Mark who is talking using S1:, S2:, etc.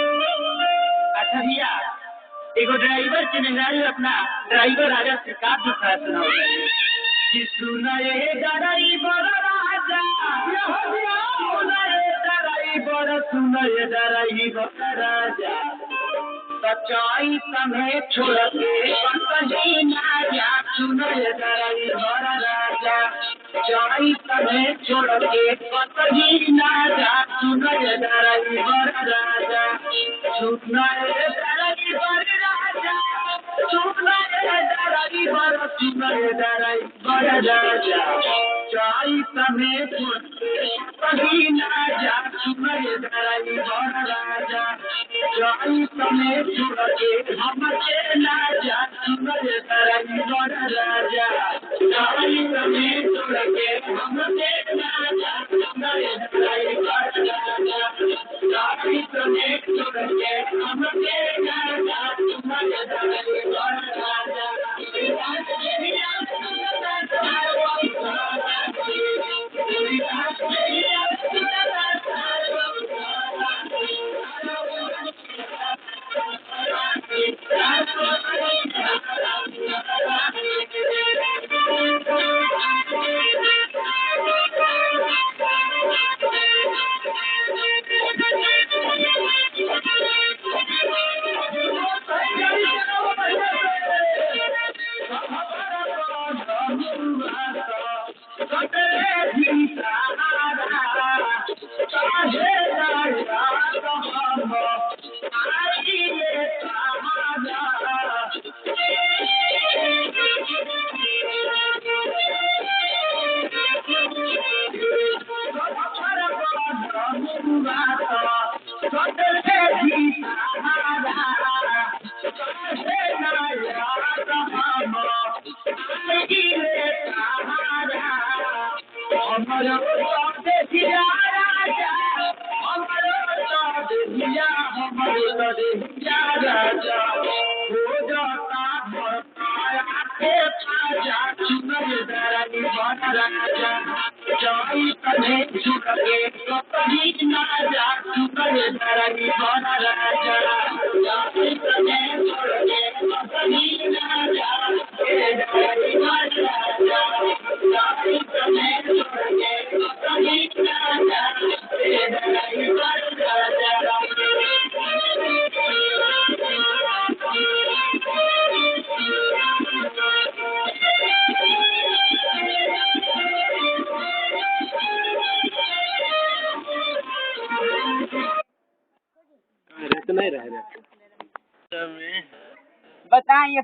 S1: अच्छा भैया, एगो ड्राइवर के निगारी अपना ड्राइवर राजा से का दूसरा सुनाओ कि सुनाए ड्राइवर राजा, सुनाए ड्राइवर राजा, सच्चाई समय छोड़ के कहीं ना जा, सुनाए ड्राइवर राजा, सच्चाई समय छोड़ के कहीं ना जा, सुनाए ड्राइवर राजा, सुनाए ड्राइवर राजा, सुनाए ड्राइवर, सुनाए ड्राइवर राजा, सच्चाई समय छोड़ के कहीं ना जा, सुनाए ड्राइवर राजा, सच्चाई समय छोड़ के हमसे ना जा, सुनाए ड्राइवर राजा, सच्चाई समय छोड़ के हमसे ना जा, सुनाए ड्राइवर राजा, सच्चाई समय छोड़ के हमसे ना जा, सुनाए ड्राइवर राजा।
S2: बताएं ये